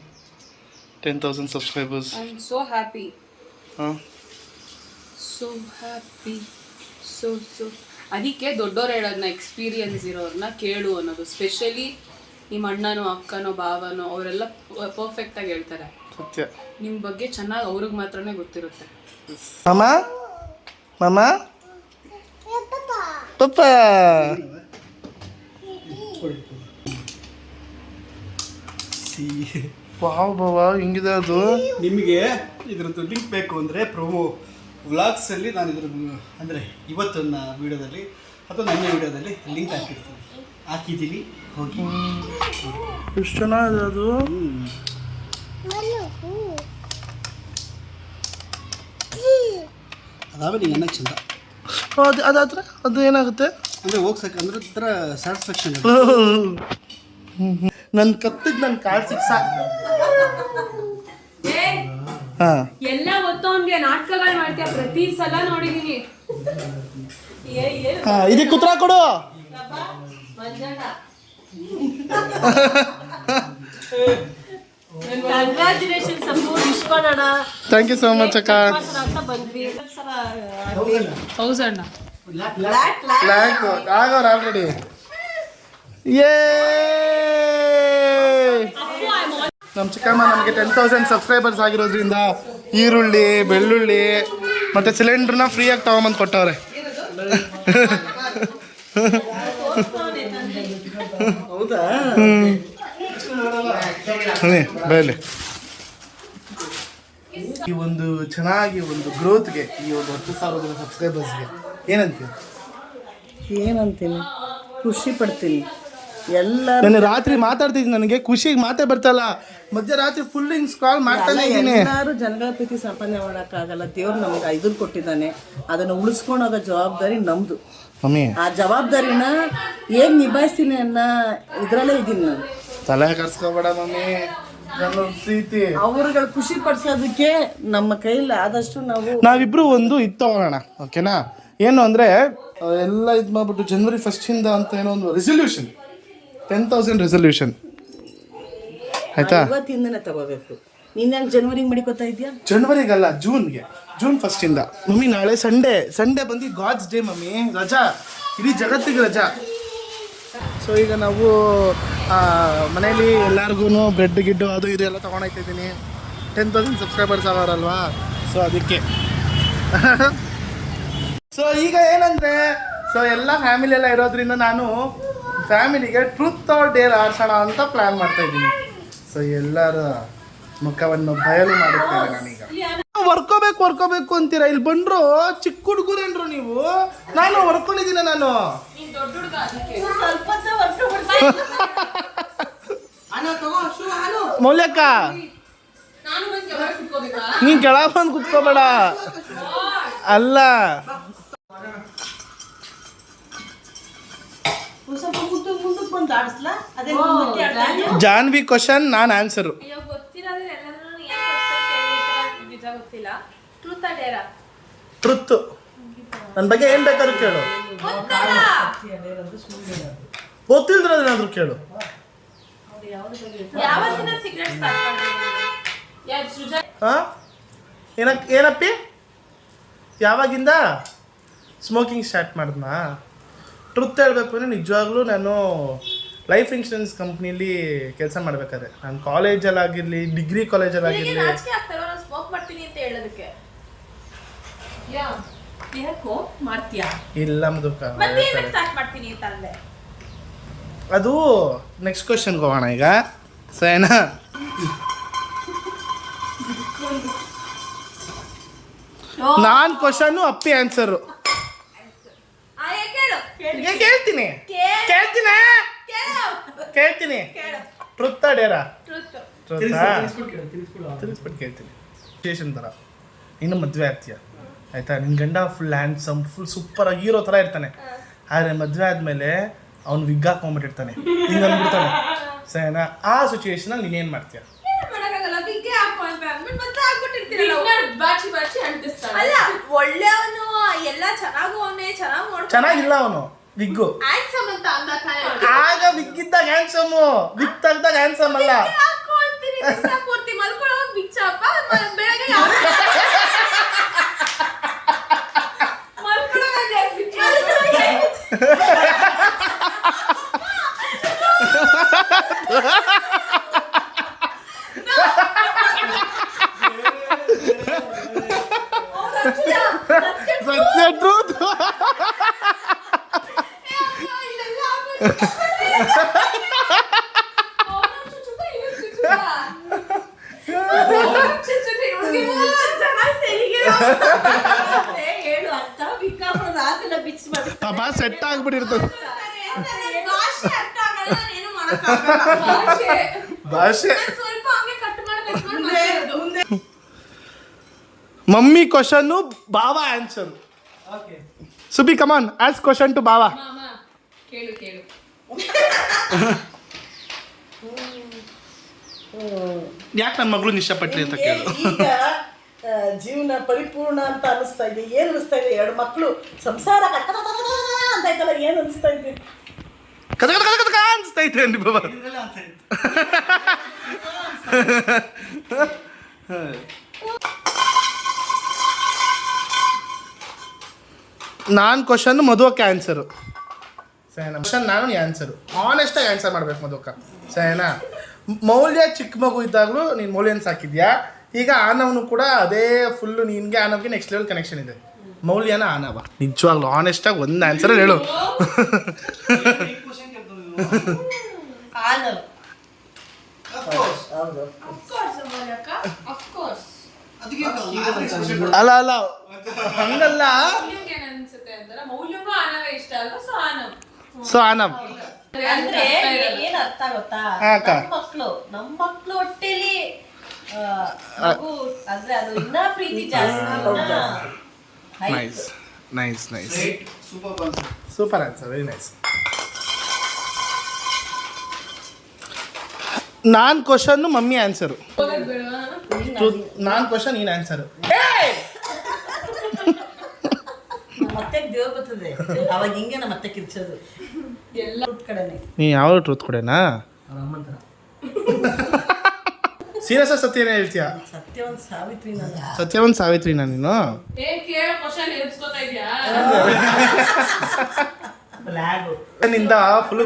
10,000 subscribers. I'm so happy. Huh? So happy. So ಅದಕ್ಕೆ ದೊಡ್ಡವ್ರು ಹೇಳೋದನ್ನ, ಎಕ್ಸ್ಪೀರಿಯನ್ಸ್ ಇರೋರನ್ನ ಕೇಳು ಅನ್ನೋದು. ಸ್ಪೆಷಲಿ ನಿಮ್ಮ ಅಣ್ಣನೋ ಅಕ್ಕನೋ ಭಾವನೋ ಅವರೆಲ್ಲ ಪರ್ಫೆಕ್ಟಾಗಿ ಹೇಳ್ತಾರೆ. ಸತ್ಯ. ನಿಮ್ಮ ಬಗ್ಗೆ ಚೆನ್ನಾಗಿ ಅವ್ರಿಗೆ ಮಾತ್ರನೇ ಗೊತ್ತಿರುತ್ತೆ. ಮಾಮ ಮಾಮ ಪಪ್ಪ. ವಾವ್ ಬಾವಾ, ಹಿಂಗಿದೆ ಅದು. ನಿಮಗೆ ಇದ್ರದ್ದು ಲಿಂಕ್ ಬೇಕು ಅಂದರೆ ಪ್ರೊಮೋ ವ್ಲಾಗ್ಸಲ್ಲಿ ನಾನು ಇದ್ರ ಅಂದರೆ ಇವತ್ತಿನ ವೀಡಿಯೋದಲ್ಲಿ ಅಥವಾ ನನ್ನ ವೀಡಿಯೋದಲ್ಲಿ ಲಿಂಕ್ ಹಾಕಿದ್ದೀನಿ, ಹೋಗಿ. ಎಷ್ಟು ಚೆನ್ನಾಗಿದೆ ಅದು. ಅದಾವೆ ನೀವು ಅನ್ನಕ್ಕೆ ಚಂದ. ಅದಾದ್ರೆ ಅದು ಏನಾಗುತ್ತೆ ಅಂದರೆ ಹೋಗ್ಸಕ್ಕೆ ಅಂದ್ರೆ ಒಂಥರ ಸ್ಯಾಟಿಸ್ಫ್ಯಾಕ್ಷನ್. ನನ್ನ ಕತ್ತಿಗೆ ನನ್ನ ಕಾಲ್ ಸಾಕು. ಹಾಂ, ಎಲ್ಲ ಒತ್ತವನ್ಗೆ ನಾಟಕಗಳು ಮಾಡ್ತೀಯ ಪ್ರತಿ ಸಲ ನೋಡಿದೀನಿ. ಹಾಂ, ಇದಕ್ಕೆ ಉತ್ತರ ಕೊಡು. ಕಂಗ್ರ್ಯಾಚುಲೇಷನ್ಸ್ ಅಪ್ಪು, ಇಸ್ಕೊಳ್ಳೋಣ. ಥ್ಯಾಂಕ್ ಯು ಸೋ ಮಚ್ ಅಕ್ಕ. ಬಂದ್ವಿ 1000 ಲ್ಯಾಂಕ್ ಆಗೋರು ಆಲ್ರೆಡಿ. ನಮ್ಮ ಚಿಕ್ಕಮ್ಮ ನಮಗೆ 10,000 ಸಬ್ಸ್ಕ್ರೈಬರ್ಸ್ ಆಗಿರೋದ್ರಿಂದ ಈರುಳ್ಳಿ, ಬೆಳ್ಳುಳ್ಳಿ ಮತ್ತು ಸಿಲಿಂಡ್ರನ್ನ ಫ್ರೀಯಾಗಿ ತೊಗೊಂಬಂದು ಕೊಟ್ಟವ್ರೆ. ಹೌದಾ? ಬರಲಿ. ಈ ಒಂದು ಚೆನ್ನಾಗಿ ಒಂದು ಗ್ರೋತ್ಗೆ, ಈ ಒಂದು 10,000 ಸಬ್ಸ್ಕ್ರೈಬರ್ಸ್ಗೆ ಏನಂತೀನಿ, ಖುಷಿ ಪಡ್ತೀನಿ. ಎಲ್ಲ ನಾನು ರಾತ್ರಿ ಮಾತಾಡ್ತಿದ್ದೀನಿ, ನನಗೆ ಖುಷಿಗೆ ಮಾತೇ ಬರ್ತಲ್ಲ. ಮಧ್ಯರಾತ್ರಿ ಫುಲ್ಲಿಂಗ್ ಕಾಲ್ ಮಾಡ್ತಾನೆ ಇದ್ದೀನಿ. ಎಲ್ಲರೂ ಜನಗಳ ಪ್ರೀತಿ ಸಂಪಾದನೆ ಮಾಡೋಕ್ಕಾಗಲ್ಲ. ದೇವ್ರು ನಮ್ಗೆ ಇದನ್ನು ಕೊಟ್ಟಿದ್ದಾನೆ, ಅದನ್ನು ಉಳಿಸ್ಕೊಂಡು ಹೋಗೋ ಜವಾಬ್ದಾರಿ ನಮ್ಮದು. ಮಮ್ಮಿ, ಆ ಜವಾಬ್ದಾರಿನ ಹೇಗೆ ನಿಭಾಯಿಸ್ತೀನಿ ಅನ್ನೋ ಇದರಲ್ಲೇ ಇದ್ದೀನಿ ನಾನು. ತಲೆ ಕರ್ಸ್ಕೊಬೇಡ ಮಮ್ಮಿ, ನನ್ನ ಪ್ರೀತಿ. ಅವ್ರುಗಳು ಖುಷಿ ಪಡಿಸೋದಕ್ಕೆ ನಮ್ಮ ಕೈಲಿ ಆದಷ್ಟು ನಾವಿಬ್ರು ಒಂದು ಇದು ತಗೊಳ್ಳೋಣ, ಓಕೆನಾ? ಏನು ಅಂದರೆ ಎಲ್ಲ ಇದು ಮಾಡ್ಬಿಟ್ಟು January 1st ಅಂತ ಏನೋ ಒಂದು ರೆಸಲ್ಯೂಷನ್, 10,000 ರೆಸಲ್ಯೂಷನ್, ಆಯ್ತಾ? ಇವತ್ತಿಂದನೇ ತಗೋಬೇಕು. ನೀನು ಹೆಂಗೆ ಜನವರಿಗೆ ಮಡಿಕೋತಾ ಇದೆಯಾ? ಜನವರಿಗಲ್ಲ, ಜೂನ್ 1st. ಮಮ್ಮಿ ನಾಳೆ ಸಂಡೇ ಬಂದು ಗಾಡ್ಸ್ ಡೇ ಮಮ್ಮಿ, ರಜಾ, ಇಡೀ ಜಗತ್ತಿಗೆ ರಜಾ. ಸೊ ಈಗ ನಾವು ಮನೇಲಿ ಎಲ್ಲರಿಗೂ ಬ್ರೆಡ್ ಗಿಡ್ಡು ಅದು ಇದು ಎಲ್ಲ ತೊಗೊಂಡೋಗ್ತಿದ್ದೀನಿ. 10,000 ಸಬ್ಸ್ಕ್ರೈಬರ್ಸ್ ಆಗೋರಲ್ವಾ, ಸೊ ಅದಕ್ಕೆ. ಸೊ ಈಗ ಏನಂದರೆ, ಸೊ ಎಲ್ಲ ಫ್ಯಾಮಿಲಿ ಎಲ್ಲ ಇರೋದ್ರಿಂದ ನಾನು ಫ್ಯಾಮಿಲಿಗೆ ಟ್ರೂತ್ ಆರ್ ಡೇರ್ ಆಡ್ಸೋಣ ಅಂತ ಪ್ಲ್ಯಾನ್ ಮಾಡ್ತಾಯಿದ್ದೀನಿ. ಸೊ ಎಲ್ಲರ ಮುಖವನ್ನು ಬಯಲು ಮಾಡುತ್ತೇನೆ ನಾನೀಗ. ವರ್ಕೋಬೇಕು ಅಂತೀರಾ, ಇಲ್ಲಿ ಬಂದ್ರು ಚಿಕ್ಕ ಹುಡುಗರೇನ್ರು ನೀವು. ನಾನು ವರ್ಕೊಂಡಿದ್ದೀನ, ನಾನು ಮೌಲ್ಯಕ್ಕ, ನೀನ್ ಕೆಳಗೆ ಬಂದು ಕುತ್ಕೋಬೇಡ. ಅಲ್ಲ, ಸ್ವಲ್ಪ ಮುಂದೆ ಒಂದು ಆಡಿಸ್ಲಾ ಅದೇ ಜಾನ್ವಿ ಕ್ವಶನ್ ನಾನು ಆನ್ಸರು. ಅಯ್ಯೋ ಗೊತ್ತಿರೋದ್ರೆ ಎಲ್ಲರೂ ಏನು ನಿಜ ಗೊತ್ತಿಲ್ಲ. Truth or Dera? ಟ್ರುತ್. ನನ್ನ ಬಗ್ಗೆ ಏನು ಬೇಕಾದ್ರೂ ಕೇಳು, ಗೊತ್ತಿಲ್ದಿರೋದೇನಾದ್ರೂ ಕೇಳು. ಯಾವತ್ತಿನ ಸಿಗರೇಟ್ ಸ್ಟಾರ್ಟ್ ಮಾಡಿದ್ರಿ? ಹಾಂ ಏನಪ್ಪಿ ಯಾವಾಗಿಂದ ಸ್ಮೋಕಿಂಗ್ ಸ್ಟಾರ್ಟ್ ಮಾಡಿದ್ನಾ? ಟ್ರುತ್ ಹೇಳಬೇಕು ಅಂದರೆ ನಿಜವಾಗ್ಲೂ ನಾನು ಲೈಫ್ ಇನ್ಶೂರೆನ್ಸ್ ಕಂಪ್ನಿಲಿ ಕೆಲಸ ಮಾಡಬೇಕಾದ್ರೆ, ನಾನು ಕಾಲೇಜಲ್ಲಾಗಿರಲಿ, ಡಿಗ್ರಿ ಕಾಲೇಜಲ್ಲಾಗಿರಲಿ. ನಾಚಿಕೆ ಆಗ್ತಾರೋ ನಾನು ಸ್ಮೋಕ್ ಮಾಡ್ತೀನಿ ಅಂತ ಹೇಳೋದಕ್ಕೆ? ಯಾಕೋ ಮಾಡ್ತೀಯಾ? ಇಲ್ಲ ಮಧುಕ, ಮತ್ತೆ ಸ್ಟಾರ್ಟ್ ಮಾಡ್ತೀನಿ ಅಂತ ಅಂದೆ. ಅದು ನೆಕ್ಸ್ಟ್ ಕ್ವಶನ್ಗೆ ಹೋಗೋಣ ಈಗ, ಸರಿನಾ? ನಾನು ಕ್ವಶನ್ನು ಅಪ್ಪಿ ಆನ್ಸರು. ಕೇಳ್ತೀನಿ ಕೇಳ್ತೀನಿ ಟ್ರುತ್ತಾ ಡೇರಾ? ಟ್ರುತ್ತಾ ತಿಳಿಸ್ಬಿಟ್ಟು ಕೇಳ್ತೀನಿ. ಸ್ಟೇಷನ್ ಥರ ಇನ್ನು ಮದುವೆ ಆಗ್ತೀಯ ಆಯಿತಾ, ನಿನ್ನ ಗಂಡ ಫುಲ್ ಹ್ಯಾಂಡ್ಸಮ್, ಫುಲ್ ಸೂಪರಾಗಿ ಹೀರೋ ಥರ ಇರ್ತಾನೆ. ಆದರೆ ಮದುವೆ ಆದಮೇಲೆ ಅವ್ನು ವಿಗ್ ಹಾಕೊಂಡ್ಬಿಟ್ಟಿರ್ತಾನೆ, ಹಿಂಗೆ ಅಂದ್ಬಿಡ್ತಾನೆ, ಸರಿನಾ? ಆ ಸಿಚುವೇಶನಲ್ಲಿ ನೀನೇನು ಮಾಡ್ತೀಯ? ಅಲ್ಲ, ಒಳ್ಳೆಯವನು, ಎಲ್ಲ ಚೆನ್ನಾಗಿಲ್ಲ ಅವನು, ವಿಗ್ಗು. ಆಗ ವಿಗ್ ಇದ್ದಾಗ ಹ್ಯಾಂಡ್ಸಮು, ವಿಗ್ ತೆಗ್ದಾಗ ಹ್ಯಾಂಡ್ಸಮ್ ಅಲ್ಲ. ಪೂರ್ತಿ ಮಲ್ಕೊಳ್ಳೋ ಬಿಚ್ಚಪ್ಪ ಬೆಳಗ್ಗೆ ಸತ್ಯ ಟ್ರೂತ್. ಹೇಳು ಅಂತ ಬಿಕ್ಕಾಪುರ ಬಿಚ್ಚಿ ಪಾಪ ಸೆಟ್ ಆಗ್ಬಿಟ್ಟಿರ್ತದೆ ಭಾಷೆ. ಮಮ್ಮಿ ಕ್ವಶನ್ನು, ಬಾವ answer. Subbi come on ask question to ಬಾವ. ಕೇಳು ಕೇಳು. ಯಾಕೆ ನನ್ನ ಮಗಳು ಇಷ್ಟಪಟ್ರಿ ಅಂತ ಕೇಳು. ಈಗ ಜೀವನ ಪರಿಪೂರ್ಣ ಅಂತ ಅನಿಸ್ತಾ ಇದೆ. ಏನು ಅನಿಸ್ತಾ ಇದೆ? 2 ಮಕ್ಕಳು ಸಂಸಾರ ಅಂತ ಆಯ್ತಲ್ಲ, ಏನು ಅನಿಸ್ತಾ ಇದೆ? ಕದ ಕದ ಕದ ಕದ ಅನಿಸ್ತೈತೆ ಅಂದಿ ಬಾಬಾ. ನಾನು ಕ್ವಶನ್ ಮಧುವಕ್ಕೆ ಆನ್ಸರು, ಸರಿನಾ? ಕ್ವಶನ್ ನಾನು ಆನ್ಸರು ಆನೆಸ್ಟಾಗಿ ಆನ್ಸರ್ ಮಾಡ್ಬೇಕು ಮಧುವಕ್ಕ, ಸರಿನಾ? ಮೌಲ್ಯ ಚಿಕ್ಕ ಮಗು ಇದ್ದಾಗಲೂ ನೀನು ಮೌಲ್ಯನ ಸಾಕಿದ್ಯಾ. ಈಗ ಆನವನು ಕೂಡ ಅದೇ ಫುಲ್ಲು ನಿನಗೆ ಆನವ್ಗೆ ನೆಕ್ಸ್ಟ್ ಲೆವೆಲ್ ಕನೆಕ್ಷನ್ ಇದೆ. ಮೌಲ್ಯನ ಆನವ ನಿಜವಾಗ್ಲೂ ಆನೆಸ್ಟಾಗಿ ಒಂದು ಆನ್ಸರ್ ಹೇಳು. ಅಲ್ಲ ಅಲ್ಲ ಹಂಗಲ್ಲ, ಸೊ ಆನವ್ ಅಂದ್ರೆ ಏನ್ ಅರ್ಥ ಗೊತ್ತಾ? ನಮ್ಮ ಮಕ್ಳು ಹೊಟ್ಟೆಲಿ ಮಗು ಅಂದ್ರೆ ಅದು ಇನ್ನ ಪ್ರೀತಿ ಜಾಸ್ತಿ. Nice nice nice, super answer, very nice. ನಾನು ಕ್ವಶನ್ನು ಮಮ್ಮಿ ಆನ್ಸರು, ನಾನು ಕ್ವಶನ್ ನೀನು ಆನ್ಸರು. ಮತ್ತೆ ದೇವ್ರು ಬರ್ತದೆ ಅವಾಗ ಹಿಂಗೆ ನಮ್ಮ ಮತ್ತೆ ಕಿರ್ಚೋದು ಎಲ್ಲ ಕಡೆನೆ. ನೀ ಯಾವ ಟ್ರೂತ್ ಕೊಡೇನಾ? ಸೀರಿಯಸ್ ಸತ್ಯನೇ ಹೇಳ್ತೀಯ? ಸತ್ಯವಂತ ಸಾವಿತ್ರಿ ನಾನು. ಸತ್ಯವಂತ ಸಾವಿತ್ರಿನಾ ನೀನು? ನಿಂದ ಫುಲ್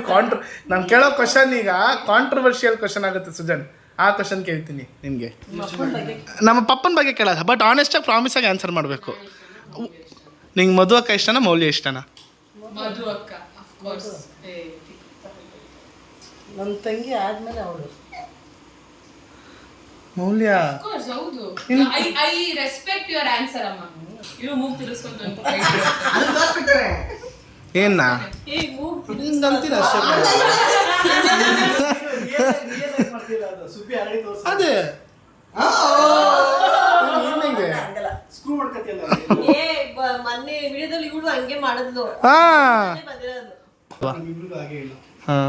ನಾನು ಕೇಳೋ ಕ್ವಶನ್ ಈಗ ಕಾಂಟ್ರವರ್ಷಿಯಲ್ ಕ್ವಶನ್ ಆಗುತ್ತೆ ಸುಜನ್. ಆ ಕ್ವಶನ್ ಕೇಳ್ತೀನಿ ನಿನಗೆ. ನಮ್ಮ ಪಪ್ಪನ ಬಗ್ಗೆ ಕೇಳೋದು, ಬಟ್ ಆನೆಸ್ಟಾಗಿ ಪ್ರಾಮಿಸಾಗಿ ಆನ್ಸರ್ ಮಾಡಬೇಕು. ನಿಂಗೆ ಮಧು ಅಕ್ಕ ಇಷ್ಟನಾ ಮೌಲ್ಯ ಇಷ್ಟನಾ? ಮಧು ಅಕ್ಕ ಆಫ್ ಕೋರ್ಸ್. ನನ್ನ ತಂಗಿ ಆದ್ಮೇಲೆ ಅವಳು ಮೌಲ್ಯ. ಆಫ್ ಕೋರ್ಸ್ ಹೌದು. ಐ ರೆಸ್ಪೆಕ್ಟ್ ಯುವರ್ ಆನ್ಸರ್ ಅಮ್ಮ. ಇರು ಮೂಗ್ ತಿರ್ಸ್ಕೊಂಡು ಏನ ಅದೇ ಮೊನ್ನೆ ವಿಡಿಯೋದಲ್ಲಿ ಇವಳು ಹಂಗೆ ಮಾಡಿದ್ಲು. ಹಾ ಬಂದಿರೋದು ಹಾ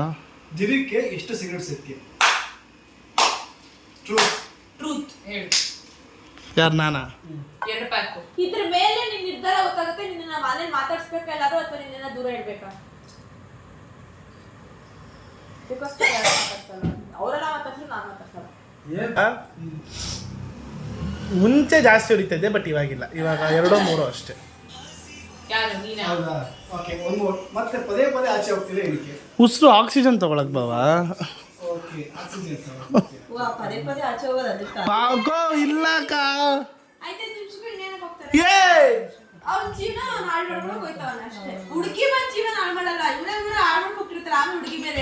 ದಿನಕ್ಕೆ ಎಷ್ಟು ಸಿಗರೇಟ್ ಸೇರ್ತೀಯ? ಟ್ರೂತ್ ಹೇಳು. ಯಾರು ನಾನಾ? 2 ಪ್ಯಾಕು. ಇದ್ರ ಮೇಲೆ ನಿನ್ ನಿರ್ಧಾರ ಗೊತ್ತಾಗುತ್ತೆ. ನಿನ್ನ ಮನೇಲಿ ಮಾತಾಡ್ಸ್ಬೇಕಾ ಎಲ್ಲಾರು ಅಥವಾ ನಿನ್ನ ದೂರ ಇಡ್ಬೇಕಾ? ಅವರೆಲ್ಲ ಮಾತಾಡ್ಸಿದ್ರು ನಾನು ಮಾತಾಡ್ಸಲ್ಲ. ಮುಂಚೆ ಜಾಸ್ತಿ ಹೊಡಿತಿದ್ದೆ, ಬಟ್ ಇವಾಗಿಲ್ಲ. ಇವಾಗ 2-3 ಅಷ್ಟೇ. ಯಾರು ನೀನಾ? ಹೌದಾ? ಓಕೆ, ಒಂದು ಮತ್ತೆ ಪದೇ ಪದೇ ಆಚೆ ಹೋಗ್ತಿಲ್ಲ ಏನಕ್ಕೆ? ಉಸಿರು ಆಕ್ಸಿಜನ್ ತಗೊಳಕ್ ಬಾವಾ. ಓಕೆ, ಆಕ್ಸಿಜನ್ ಪದೇ ಪದೇ ಆಚೆ ಹೋಗೋದು ಅದಕ್ಕೆ. ಬಾಗೋ ಇಲ್ಲಕ್ಕ. 5 ನಿಮಿಷಗಳು ಇನ್ನೇನಕ್ಕೆ ಹೋಗ್ತಾರೆ? ಏ ಅವ್ನ ಜೀವನ ಅವ್ನು ಹಾಳು ಮಾಡ್ಕೊಂಡು ಹೋಯ್ತವನ ಅಷ್ಟೇ. ಹುಡುಗಿ ಬಂದ್ ಜೀವನ ಹಾಳು ಮಾಡಲ್ಲ. ಇವರೇ ಹಾಳು ಮಾಡ್ಕೊಂಡು ಹೋಗ್ತಿರ್ತಾರೆ. ಆಮೇಲೆ ಹುಡುಗಿ ಬೇರೆ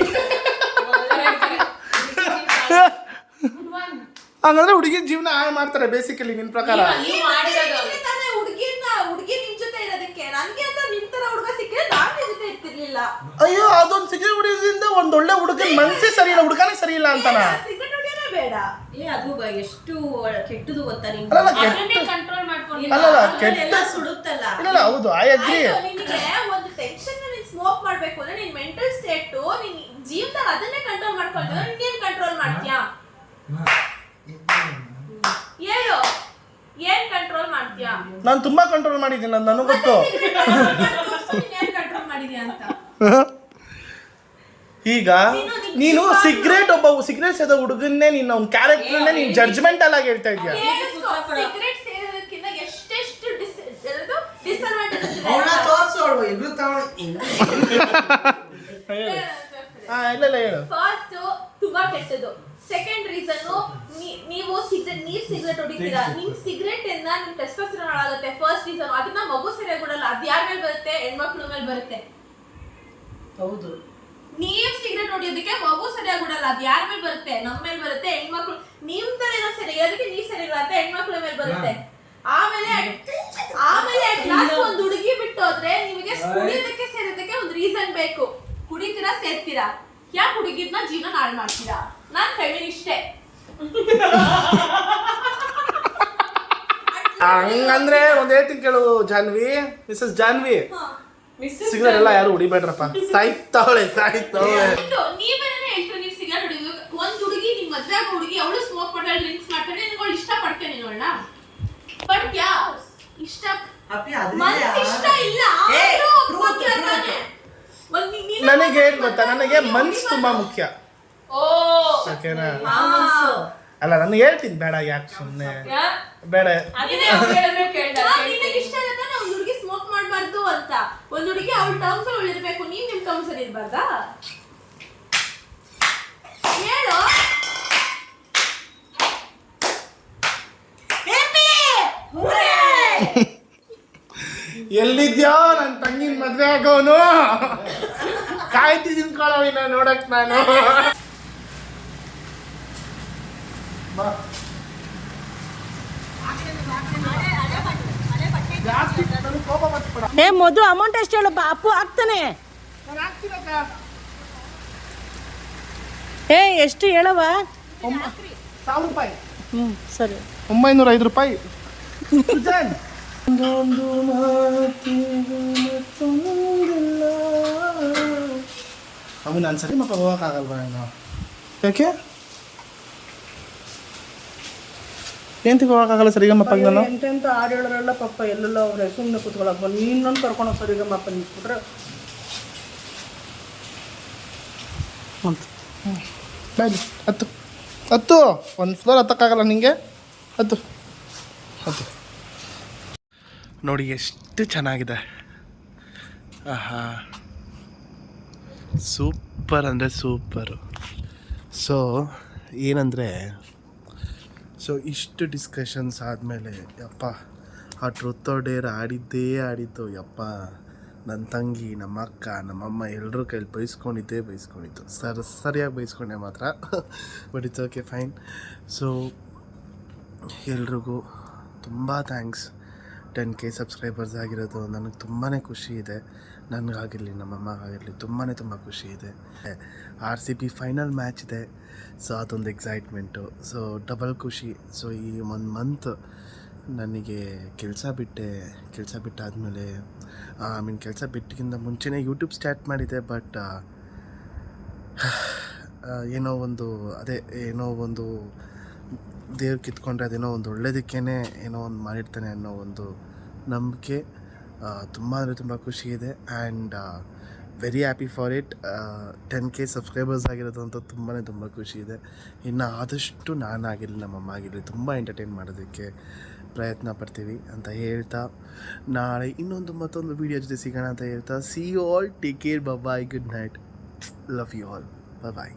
ಹಂಗಂದ್ರೆ ಹುಡುಗಿ ಜೀವನ ಹಾಳು ಮಾಡ್ತಾರೆ ಬೇಸಿಕಲಿ ನಿನ್ ಪ್ರಕಾರ. ಹುಡುಗಿ ನಿಮ್ ಜೊತೆ ಇರೋದಕ್ಕೆ. ನನ್ಗೆ ಅಂತ ನಿಮ್ ತರ ಹುಡುಗ ಸಿಕ್ಕರೆ ನಾನು ನಿಮ್ ಜೊತೆ ಇರ್ತಿರ್ಲಿಲ್ಲ. ಅಯ್ಯೋ, ಅದೊಂದು ಸಿಗರೇಟ್ ಹೊಡಿಯೋದ್ರಿಂದ ಒಂದೊಳ್ಳೆ ಹುಡುಗನ ಮನಸ್ಸೇ ಸರಿ ಇಲ್ಲ, ಹುಡುಗನೇ ಸರಿ ಇಲ್ಲ ಅಂತಾನ. ಸಿಗರೇಟ್ ಹೊಡಿಯೋದೇ ಬೇಡ. ಅದು ಎಷ್ಟು ಕೆಟ್ಟದು ಗೊತ್ತಾ ನಿಮ್ಗೆ? ಅಲ್ಲಲ್ಲ ಅದನ್ನೇ ಕಂಟ್ರೋಲ್ ಮಾಡ್ಕೊಂಡು ಅಲ್ಲಲ್ಲ ಕೆಟ್ಟ ಎಲ್ಲ ಸುಡುತ್ತಲ್ಲ. ಇಲ್ಲ ಹೌದು, ಐ ಅಗ್ರಿ. ನಿನಗೆ ಒಂದು ಟೆನ್ಷನ್ ನೀನ್ ಸ್ಮೋಕ್ ಮಾಡ್ಬೇಕು ಅಂದ್ರೆ ನಿನ್ ಮೆಂಟಲ್ ಸ್ಟೇಟ್ ನಿನ್ ಜೀವನದಾಗ ಅದನ್ನೇ ಕಂಟ್ರೋಲ್ ಮಾಡ್ಕೊಂಡು ಇನ್ನೇನ್ ಕಂಟ್ರೋಲ್ ಮಾಡ್ತೀಯಾ? ಹೇಳು, ಏನ್ ಕಂಟ್ರೋಲ್ ಮಾಡ್ತೀಯಾ? ನಾನು ತುಂಬಾ ಕಂಟ್ರೋಲ್ ಮಾಡಿದ್ದೀನಿ, ಅದು ನನಗೆ ಗೊತ್ತು. ಏನ್ ಕಂಟ್ರೋಲ್ ಮಾಡಿದ್ಯಾ ಅಂತ. ಈಗ ನೀನು ಸಿಗರೇಟ್ ಸೇದೋ ಹುಡುಗನ್ನೇ ನೀನು ಅವ್ನ ಕ್ಯಾರೆಕ್ಟರ್ನೇ ನೀನು ಜಡ್ಜ್ಮೆಂಟಲ್ ಆಗಿ ಹೇಳ್ತಾ ಇದೀಯ. ಸಿಗರೇಟ್ ಸೇರೋದಕ್ಕಿಂತ ಎಷ್ಟೆಷ್ಟು ಡಿಸ್ಅಡ್ವಾಂಟೇಜಸ್ ಇದೆ. ಅವಳ ತೋರ್ಸೋಳು ಇಬ್ರು ತಗೊಂಡು ಇಲ್ಲ ಹೇಳು. ಫಸ್ಟ್ ತುಂಬಾ ಕೆಟ್ಟದು. ಸೆಕೆಂಡ್ ರೀಸನ್, ನೀವು ಸಿಗರೇಟ್ ಹೊಡಿತೀರಾ, ನಿಮ್ ಸಿಗರೇಟ್ ಇಂದ ನಿಮ್ ಟೆಸ್ಟೋಸ್ಟೆರಾನ್ ಹಾಳಾಗುತ್ತೆ. First reason. ಅದನ್ನ ಮಗು ಸರಿಯಾಗಿ ಬಿಡಲ್ಲ. ಅದ್ ಯಾರ ಮೇಲೆ ಬರುತ್ತೆ? ಹೆಣ್ಮಕ್ಳ ಮೇಲೆ ಬರುತ್ತೆ. ಹೌದು. ನೀವ್ ಸಿಗರೇಟ್ ಹೊಡಿಯೋದಕ್ಕೆ ಮಗು ಸರಿಯಾಗಿ ಬಿಡಲ್ಲ. ಅದ್ ಯಾರ ಮೇಲೆ ಬರುತ್ತೆ? ನಮ್ಮ ಮೇಲೆ ಬರುತ್ತೆ. ಹೆಣ್ಮಕ್ಳು ನಿಮ್ ತರ ಏನೋ ಸರಿ, ಅದಕ್ಕೆ ನೀವ್ ಸರಿ ಇಲ್ಲ ಅಂತ ಹೆಣ್ಮಕ್ಳ ಮೇಲೆ ಬರುತ್ತೆ. ಆಮೇಲೆ ಲಾಸ್ಟ್ ಒಂದ್ ಹುಡುಗಿ ಬಿಟ್ಟು ಹೋದ್ರೆ ನಿಮಗೆ ಕುಡಿಯೋದಕ್ಕೆ ಸೇರೋದಕ್ಕೆ ಒಂದ್ ರೀಸನ್ ಬೇಕು. ಕುಡಿತೀರಾ, ಸೇರ್ತೀರಾ, ಯಾಕೆ ಹುಡುಗಿದ್ನ ಜೀವನ ಹಾಳು ಮಾಡ್ತೀರಾ? ನಾನ್ ಫೆಮಿನಿಸ್ಟೇ. ಹಂಗಂದ್ರೆ ಒಂದ್ ಹೇಳ್ತೀನಿ ಕೇಳು ಜಾನ್ವಿ, ಮಿಸಸ್ ಜಾನ್ವಿ, ಸಿಗರೇಟ್ ಎಲ್ಲ ಯಾರು ಹೊಡಿಬೇಡ್ರಪ್ಪ, ಸಾಯ್ತಾವಳೆ. ನೀವೇನೇ ಹೇಳ್ತೀರ, ನೀವ್ ಸಿಗರೇಟ್ ಹೊಡಿಯೋದು. ಒಂದ್ ಹುಡುಗಿ ನಿಮ್ ಮದ್ವೆ ಆಗೋ ಹುಡುಗಿ, ಅವಳು ಸ್ಮೋಕ್ ಮಾಡ್ತಾಳೆ, ಡ್ರಿಂಕ್ಸ್ ಮಾಡ್ತಾಳೆ, ನಿನ್ಗಳು ಇಷ್ಟ ಪಡ್ತೇನೆ ನೀನೊಳ್ಳ ಪಡ್ತ್ಯಾ? ಇಷ್ಟ ಇಷ್ಟ ಇಲ್ಲ. ನನಗೆ ಏನ್ ಗೊತ್ತಾ, ನನಗೆ ಮನ್ಸು ತುಂಬಾ ಮುಖ್ಯ. ಓಕೆನಾ? ಅಲ್ಲ ನಾನು ಹೇಳ್ತೀನಿ, ಬೇಡ ಯಾಕೆ ಸುಮ್ಮನೆ ಬೇಡ. ಇಷ್ಟ ಇರತ್ತೆ ಒಂದ್ ಹುಡುಗಿ ಸ್ಮೋಕ್ ಮಾಡ್ಬಾರ್ದು ಅಂತ. ಒಂದ್ ಹುಡುಗಿ ಅವ್ಳ ಟರ್ಮ್ಸ್ ಅಲ್ಲಿ ಇರ್ಬೇಕು, ನೀವ್ ನಿಮ್ ಟರ್ಮ್ಸ್ ಅಲ್ಲಿ ಇರ್ಬಾರ್ದಾ? ಹೇಳು. ಎಲ್ಲಿದ್ಯೋ ನನ್ನ ತಂಗಿನ ಮದ್ವೆ ಆಗೋನು, ಕಾಯ್ತಿದ್ದೀನಿ ಕಣವಿನ ನೋಡಕ್ ನಾನು. ಮಧು ಅಮೌಂಟ್ ಎಷ್ಟು ಹೇಳಪ್ಪ? ಅಪ್ಪು ಹಾಕ್ತಾನೆ. ಎಷ್ಟು ಹೇಳವ? 1000 ರೂಪಾಯಿ. ಸರಿ, 905 ರೂಪಾಯಿ. ಅವು ನಾನು ಸರಿ ಮಪ್ಪ ಹೋಗೋಕ್ಕಾಗಲ್ವಾ ನಾನು? ಯಾಕೆ ಏನ್ ಹೋಗೋಕ್ಕಾಗಲ್ಲ ಸರಿಗಮ್ಮಪ್ಪ? ನಾನು ಎಂತೆಂತ ಹಾಡು ಹೇಳೋರೆಲ್ಲ ಪಾಪ ಎಲ್ಲೆಲ್ಲ ಅವ್ರೆ, ಸುಮ್ಮನೆ ಕೂತ್ಕೊಳ್ಳೋಕೆ ಬಂದು ಇನ್ನೊಂದು ಕರ್ಕೊಂಡು ಸರಿಗಮ್ಮಪ್ಪ ನಿಂತ್ಬಿಟ್ರೆ ಬಾಯ್ಲಿ. ಹತ್ತು ಒಂದು ಫ್ಲೋರ್ ಹತ್ತಕ್ಕಾಗಲ್ಲ ನಿಂಗೆ? ಹತ್ತು ನೋಡಿ ಎಷ್ಟು ಚೆನ್ನಾಗಿದೆ. ಆಹಾ, ಸೂಪರ್ ಅಂದರೆ ಸೂಪರು. ಸೊ ಏನಂದರೆ, ಇಷ್ಟು ಡಿಸ್ಕಷನ್ಸ್ ಆದಮೇಲೆ ಯಪ್ಪ ಆ ಟ್ರೂತ್ ಆರ್ ಡೇರ್ ಆಡಿದ್ದು ಯಪ್ಪ, ನನ್ನ ತಂಗಿ, ನಮ್ಮ ಅಕ್ಕ, ನಮ್ಮಮ್ಮ ಎಲ್ಲರೂ ಕೈಲಿ ಬೈಸ್ಕೊಂಡಿದ್ದು ಸರಿಯಾಗಿ ಬೈಸ್ಕೊಂಡೆ ಮಾತ್ರ. But it's okay, fine. So ಎಲ್ರಿಗೂ ತುಂಬ ಥ್ಯಾಂಕ್ಸ್. 10K ಸಬ್ಸ್ಕ್ರೈಬರ್ಸ್ ಆಗಿರೋದು ನನಗೆ ತುಂಬಾ ಖುಷಿ ಇದೆ. ನನಗಾಗಿರಲಿ, ನಮ್ಮಮ್ಮಗಾಗಿರಲಿ ತುಂಬ ಖುಷಿ ಇದೆ. RCB ಫೈನಲ್ ಮ್ಯಾಚ್ ಇದೆ, ಸೊ ಅದೊಂದು ಎಕ್ಸೈಟ್ಮೆಂಟು, ಸೊ ಡಬಲ್ ಖುಷಿ. ಸೊ ಈ 1 ಮಂತ್ ನನಗೆ ಕೆಲಸ ಬಿಟ್ಟಾದಮೇಲೆ, ಕೆಲಸ ಬಿಟ್ಟಿಗಿಂತ ಮುಂಚೆನೇ ಯೂಟ್ಯೂಬ್ ಸ್ಟಾರ್ಟ್ ಮಾಡಿದೆ. ಬಟ್ ಏನೋ ಒಂದು ದೇವ್ರು ಕಿತ್ಕೊಂಡ್ರೆ ಅದೇನೋ ಒಂದು ಒಳ್ಳೇದಕ್ಕೇ ಏನೋ ಒಂದು ಮಾಡಿರ್ತಾನೆ ಅನ್ನೋ ಒಂದು ನಂಬಿಕೆ ತುಂಬ ಅಂದರೆ ತುಂಬ ಖುಷಿ ಇದೆ. And very happy for it. 10K subscribers ಆಗಿರೋದು ಅಂತ ತುಂಬ ಖುಷಿ ಇದೆ. ಇನ್ನು ಆದಷ್ಟು ನಾನಾಗಿರಲಿ ನಮ್ಮಮ್ಮ ಆಗಿರಲಿ ತುಂಬ ಎಂಟರ್ಟೈನ್ ಮಾಡೋದಕ್ಕೆ ಪ್ರಯತ್ನ ಪಡ್ತೀವಿ ಅಂತ ಹೇಳ್ತಾ, ನಾಳೆ ಮತ್ತೊಂದು ವೀಡಿಯೋ ಜೊತೆ ಸಿಗೋಣ ಅಂತ ಹೇಳ್ತಾ, see you all, take care, bye, good night, love you all, bye.